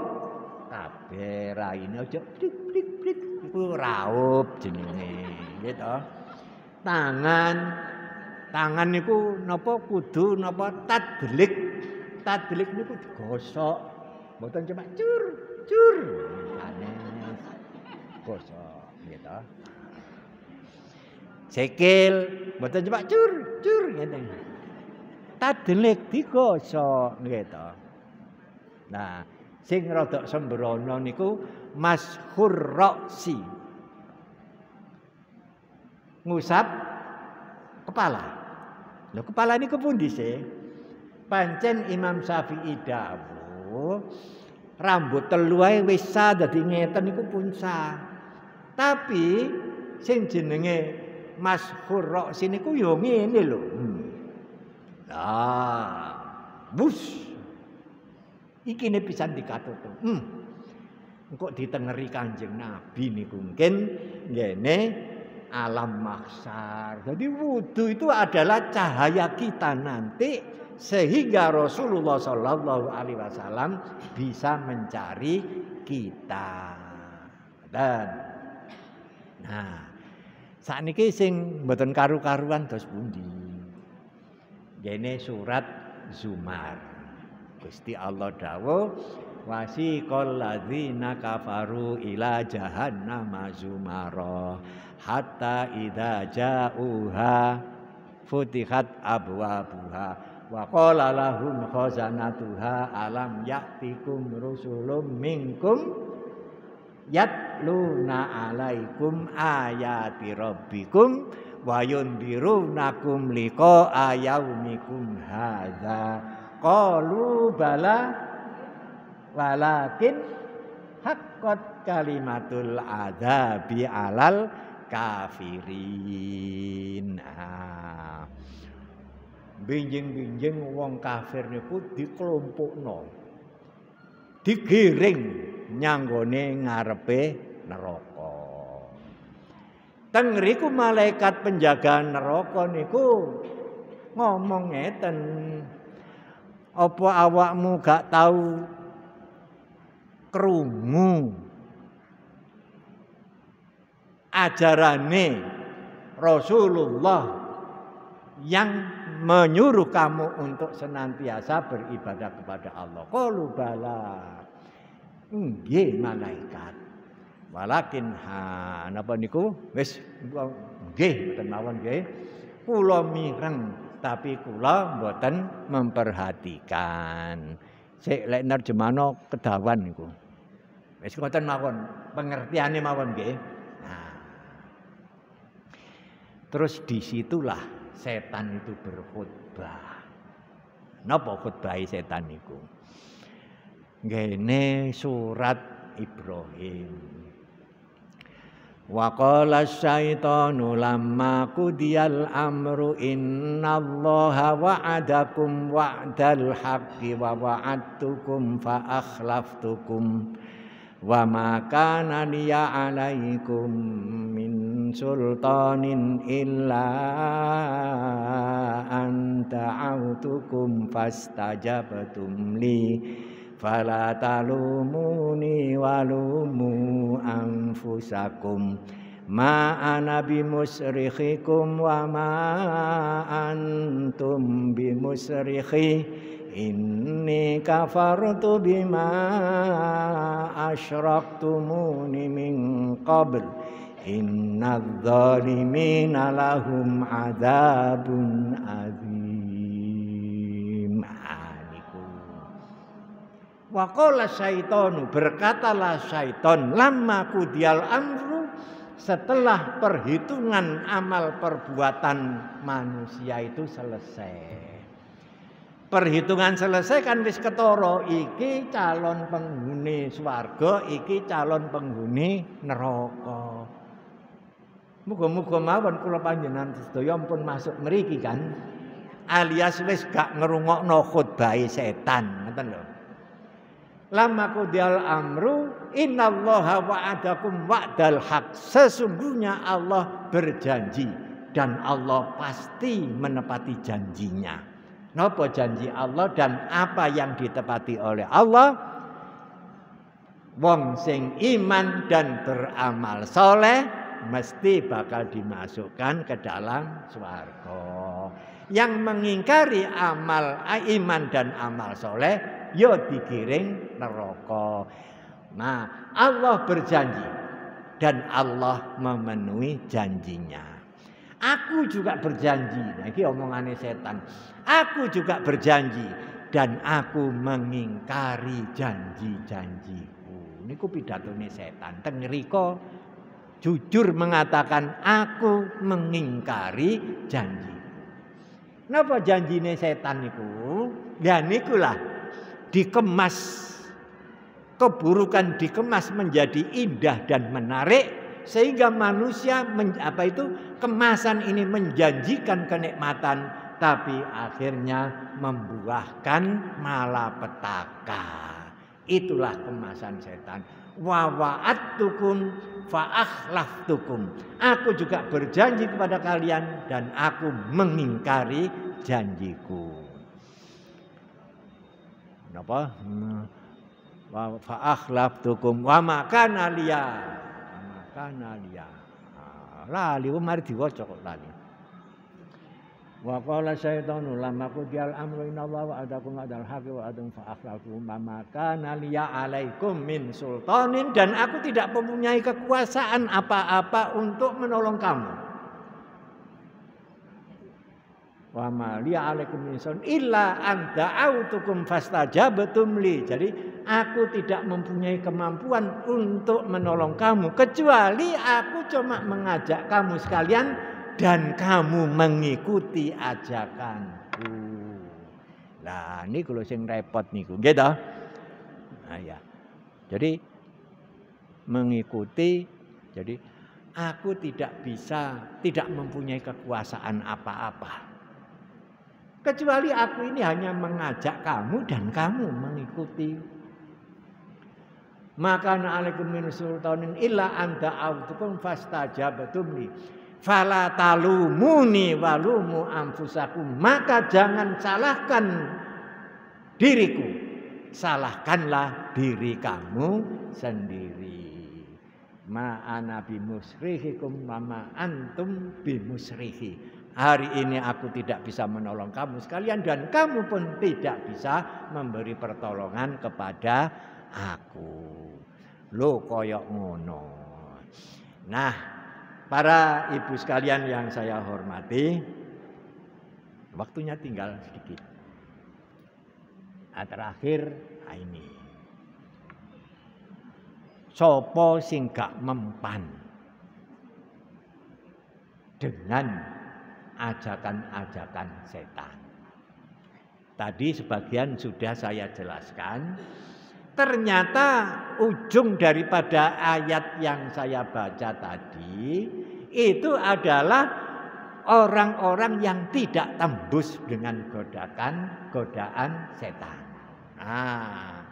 kabeh raine aja plik iku raup jenenge, gitu. Tangan niku napa kudu napa tadlik. Tadlik niku digosok. Mboten cuma cur. Sanes. Gosok gitu. Sikil mboten cuma cur ngene. Tadlik digosok gitu. Nah, sing rada sembrono niku mashur ra'si. Ngusap kepala. Lho kepala niku pundi sih? Pancen Imam Syafi'i dawuh rambut telu ae wis sah dadi ngeten niku pun sah. Tapi sing jenenge mashur ra'si niku yo ngene lho. Bus. Iki ne pisan dikatoto. Engko ditengeri Kanjeng Nabi niku mungkin ngene alam mahsyar. Jadi wudu itu adalah cahaya kita nanti sehingga Rasulullah Shallallahu Alaihi Wasallam bisa mencari kita. Dan, saat niki sing mboten karu-karuan dos pundi. Dene surat Zumar. Gusti Allah dawuh wasiqal ladzina kafaru ila jahannama zumara hatta idza ja'uha futihat abwabuha wa qala lahum khazanatuha alam ya'tikum rusulun minkum yatluna alaikum ayati rabbikum wa yundirunakum liqa'a yaumikum hadza qalu bala walakin haqqat kalimatul adzabi alal kafirin. Binjing-binjing wong kafir niku dikelompokno. Digiring nyanggone ngarepe neraka. Teng ngriku malaikat penjaga neraka niku ngomong ngeten. Apa awakmu gak tahu krungu ajarane Rasulullah yang menyuruh kamu untuk senantiasa beribadah kepada Allah? Qalu bala. Nggih malaikat. Walakin napa niku wis nggih mboten mawon nggih. Kula mireng tapi kula mboten memperhatikan. Sik lek nerjemahno kedawan niku. Wis ngoten mawon, pengertiane mawon nggih. Nah. Terus disitulah setan itu berkhutbah. Napa khutbahe setan niku? Ngene surat Ibrahim. Wa qala syaitanu lamma qudiyal amru innallaha wa'adakum wa'dal haqqi wa wa'adtukum fa akhlaftukum wa ma kana liya 'alaikum min sultanin illa an da'awtukum fastajabtum li fala talumuni walumu anfusakum ma ana bimusrikhikum wa ma antum bimusrikhi inni kafartu bima asyraktumuni min qabl innadz zalimina lahum adzabun adzim. Wa qala syaitanu, berkatalah syaiton, lamma qudiyal amru, setelah perhitungan amal perbuatan manusia itu selesai. Perhitungan selesai kan wis ketara, iki calon penghuni swarga, iki calon penghuni neraka. Muga-muga mawon kula panjenengan sedaya pun masuk mriki kan, alias wis gak ngrungokno khutbahe setan, ngoten lho. Lamma qudiyal amru innallaha wa'adakum wa'dal haq. Sesungguhnya Allah berjanji dan Allah pasti menepati janjinya. Napa janji Allah dan apa yang ditepati oleh Allah? Wong sing iman dan beramal soleh mesti bakal dimasukkan ke dalam swarga. Yang mengingkari amal iman dan amal soleh ya digiring neraka. Nah, Allah berjanji dan Allah memenuhi janjinya. Aku juga berjanji. Nah, ini omongane setan. Aku juga berjanji dan aku mengingkari janji-janjiku. Niku pidatone setan. Teng ngrika jujur mengatakan aku mengingkari janji. Napa janjine setan niku? Ya nikulah dikemas, keburukan dikemas menjadi indah dan menarik sehingga manusia kemasan ini menjanjikan kenikmatan tapi akhirnya membuahkan malapetaka. Itulah kemasan setan. Wa wa'adtukum fa akhlaftukum. Aku juga berjanji kepada kalian dan aku mengingkari janjiku. Napa? Wa fa akhlaftukum wa ma kana liya. Lali mari diwaca kok lali. Wa qala syaitanu lamma qudiyal amru innallaha wa'adakum wa'dal haqqi wa adum fa akhlaftukum ma kana liya 'alaikum min sultanin, dan aku tidak mempunyai kekuasaan apa-apa untuk menolong kamu. Wa ma liya 'alaikum min sultanin illa an da'autukum fastajabtum li. Jadi aku tidak mempunyai kemampuan untuk menolong kamu kecuali aku cuma mengajak kamu sekalian dan kamu mengikuti ajakanku. Lah niku lho sing repot niku, nggih to? Nah ya. Jadi mengikuti, jadi aku tidak mempunyai kekuasaan apa-apa. Kecuali aku ini hanya mengajak kamu dan kamu mengikuti. Maka alaikum min sultanin illa anta autukum fastajabtum li. Fala talumuni walumu anfusakum. Maka jangan salahkan diriku, salahkanlah diri kamu sendiri. Ma ana bimusrihikum wa ma antum bimusrihi. Hari ini aku tidak bisa menolong kamu sekalian dan kamu pun tidak bisa memberi pertolongan kepada aku. Lho koyok ngono. Nah, para ibu sekalian yang saya hormati, waktunya tinggal sedikit. Nah, terakhir ini. Sopo sing gak mempan dengan ajakan-ajakan setan. Tadi sebagian sudah saya jelaskan. Ternyata ujung daripada ayat yang saya baca tadi itu adalah orang-orang yang tidak tembus dengan godaan setan. Nah,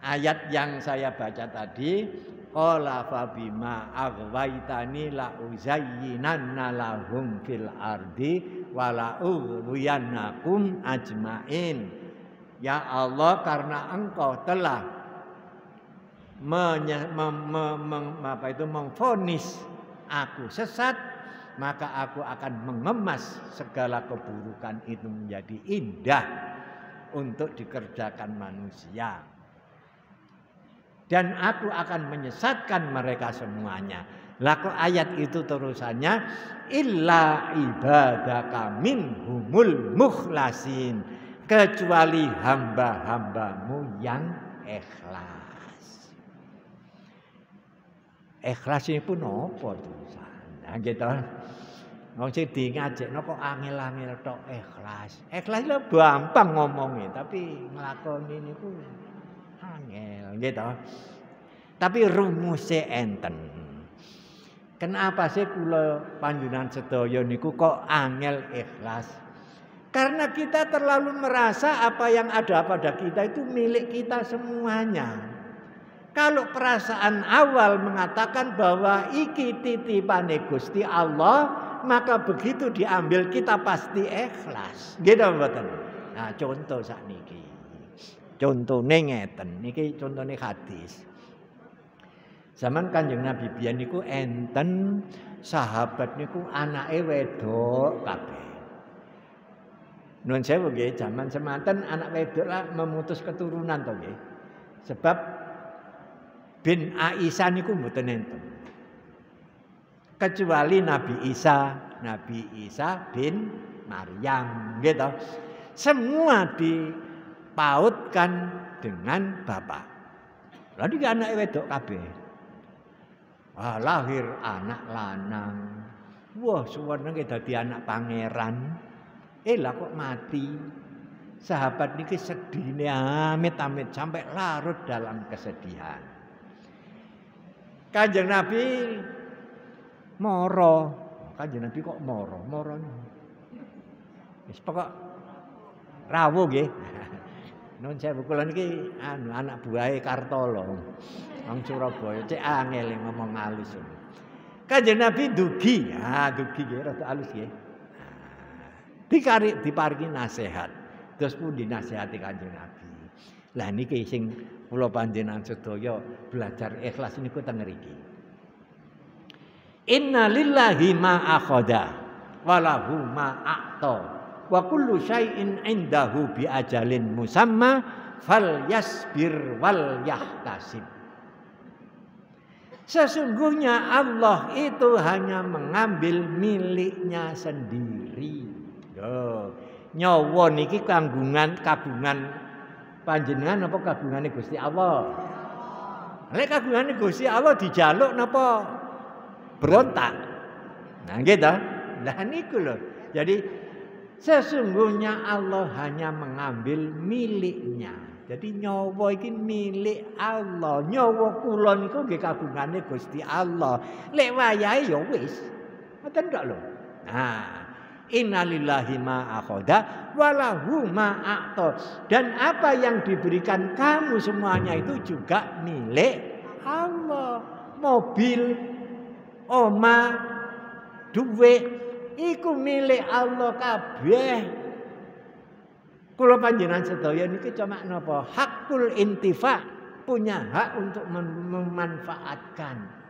ayat yang saya baca tadi, qala fabima aghwaytani la uzayyinanna lahum fil ardi wa la ughwiyannakum ajmain. Ya Allah, karena Engkau telah memvonis aku sesat, maka aku akan mengemas segala keburukan itu menjadi indah untuk dikerjakan manusia. Dan aku akan menyesatkan mereka semuanya. Laku ayat itu terusannya, illa ibadaka minhumul mukhlasin, kecuali hamba-hambamu yang ikhlas. Ikhlas ini pun apa tulisan? Nah, gitu. Wong sing ngajekno kok angel-angel tok ikhlas. Ikhlas lho gampang ngomongnya, tapi nglakoni niku angel, gitu. Tapi rumusnya enten. Kenapa sih kula panjenengan sedaya niku kok angel ikhlas? Karena kita terlalu merasa apa yang ada pada kita itu milik kita semuanya. Kalau perasaan awal mengatakan bahwa iki titipane Gusti Allah, maka begitu diambil kita pasti ikhlas. Gitu mboten. Nah, contoh sakniki. Contone ngeten, niki contone hadis. Zaman Kanjeng Nabi biyen niku enten sahabat niku anake wedok kabeh. Nun sewu nggih, zaman semanten anak wedok lah memutus keturunan to nggih. Sebab bin Aisyah niku mboten enten. Kecuali Nabi Isa bin Maryam gitu. Semua dipautkan dengan bapak. Lalu anak wedok kabeh. Wah, lahir anak lanang. Wah, suwene dadi anak pangeran. Lah kok mati. Sahabat niki sedihne amit-amit sampai larut dalam kesedihan. Kanjeng Nabi moro. Kanjeng Nabi kok moro? Moro. Wis pokok rawuh nggih. Nun sewu kula niki anak buahe Kartolo. Wong Surabaya cek angel ngomong halus. Kanjeng Nabi dugi. Dugi nggih rada halus nggih. Diparingi nasihat. Terus pun dinasihati Kanjeng Nabi. Lah niki sing kula panjenengan sedaya belajar ikhlas niku teng mriki. Inna lillahi ma akhadha wa lahu ma a'ta wa kullu syai'in 'indahu bi ajalin musamma falyasbir wal yahtasib. Sesungguhnya Allah itu hanya mengambil miliknya sendiri. Nyawa niki kagungan panjenengan apa kagungane Gusti Allah? Lek kagungane Gusti Allah dijaluk napa berontak? Nah gitu. Lah niku lho. Jadi sesungguhnya Allah hanya mengambil miliknya. Jadi nyawa iki milik Allah. Nyawa kula niku nggih kagungane Gusti Allah. Lek wayahe ya wis. Ngoten tok lho. Nah, innalillahi ma akhadha wa lahu ma a'ta. Dan apa yang diberikan kamu semuanya itu juga milik Allah. Mobil, omah, duit iku milik Allah kabeh. Kula panjenengan sedaya niki cuma napa? Hakul intifa, punya hak untuk memanfaatkan.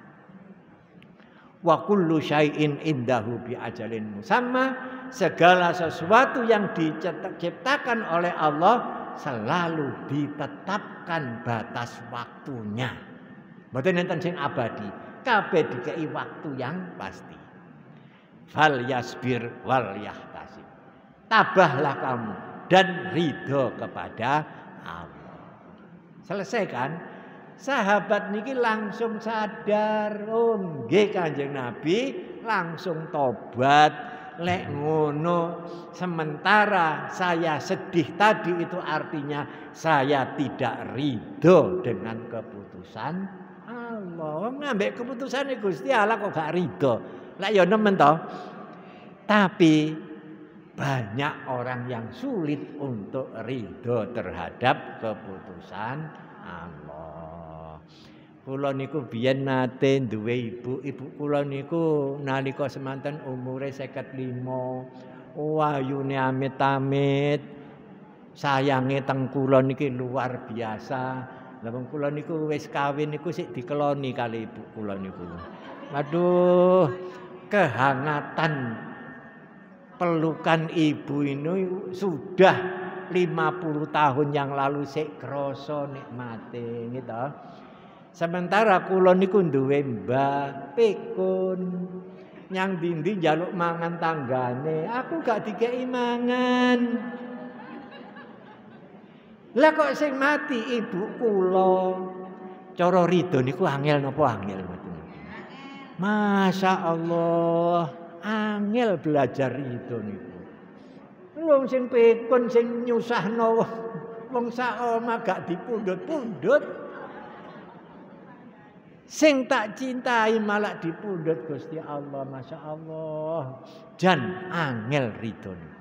Wa kullu syai'in indahu bi ajalin musamma, segala sesuatu yang diciptakan oleh Allah selalu ditetapkan batas waktunya. Mboten enten sing abadi, kabeh dikei waktu yang pasti. Fal yasbir wal yahtasib. Tabahlah kamu dan ridho kepada Allah. Selesai kan? Sahabat niki langsung sadar, oh nggih Kanjeng Nabi, langsung tobat. Lek ngono, sementara saya sedih tadi itu artinya saya tidak ridho dengan keputusan Allah. Ngambek keputusan Gusti Allah kok gak ridho. Lah ya nemen toh. Tapi banyak orang yang sulit untuk ridho terhadap keputusan Allah. Kula niku biyen nate duwe ibu kula niku nalika semanten umure 55. Wayune amit-amit. Sayange teng kula niki luar biasa. Lah wong kula niku wis kawin niku sik dikeloni kali ibu kula niku. Waduh, kehangatan pelukan ibu ini sudah 50 tahun yang lalu sik krasa nikmate gitu. Sementara kula niku duwe mbah pikun nyang dindi njaluk mangan tanggane, aku gak dikeki mangan. Lah kok sing mati ibu kula. Cara ridho niku angel napa angel mboten? Masya Allah, angel belajar ridho niku. Wong sing pikun sing nyusahno wong sak omah gak dipundhut-pundhut. Sing tak cintai malah dipundhut Gusti Allah, Masya Allah. Jan angel ridho niku.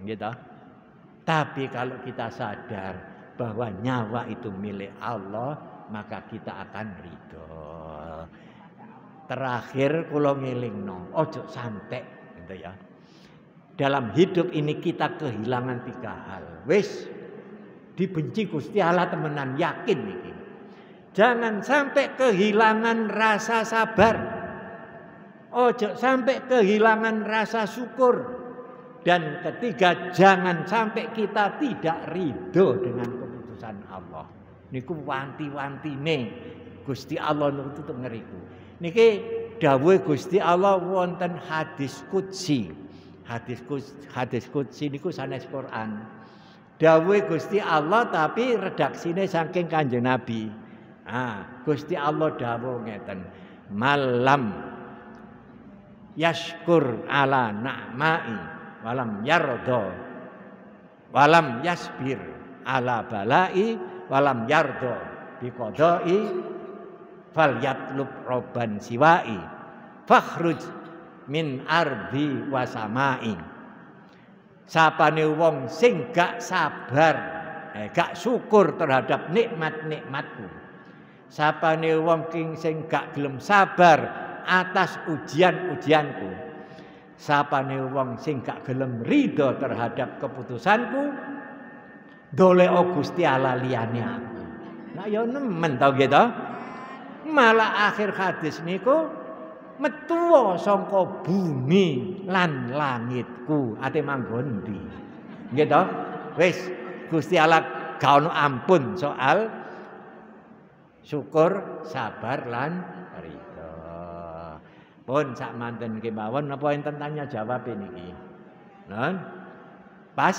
Gitu. Tapi kalau kita sadar bahwa nyawa itu milik Allah, maka kita akan ridho. Terakhir kula ngelingno, ojo santek gitu ya. Dalam hidup ini kita kehilangan 3 hal. Wis dibenci Gusti Allah temenan, yakin iki. Jangan sampai kehilangan rasa sabar. Ojo sampai kehilangan rasa syukur. Dan ketiga, jangan sampai kita tidak ridho dengan keputusan Allah. Niku wanti-wantine Gusti Allah niku ngeriku. Niki dawuhe Gusti Allah wonten hadis qudsi. Hadis qudsi niku sanes Quran. Dawuhe Gusti Allah tapi redaksine saking Kanjeng Nabi. Gusti Allah dawuh ngeten. Malam yashkur ala na'mai walam yardo walam yasbir ala balai walam yardo biqadai falyatlub robban siwai fakhruj min ardi wasamai. Sapane wong sing gak sabar gak syukur terhadap nikmat-nikmatku, sapane wong sing gak gelem sabar atas ujian-ujianku, sapane wong sing gak gelem ridho terhadap keputusanku, doleo Gusti Allah liyane aku. Nah ya nemen to gitu. Malah akhir hadis niku metuwa saka bumi lan langitku, ate manggon ndi. Nggih to? Wis Gusti Allah gak ono ampun soal syukur, sabar lan ridho. Pun sak manten kemawon napa enten tanya jawab niki. Nah, pas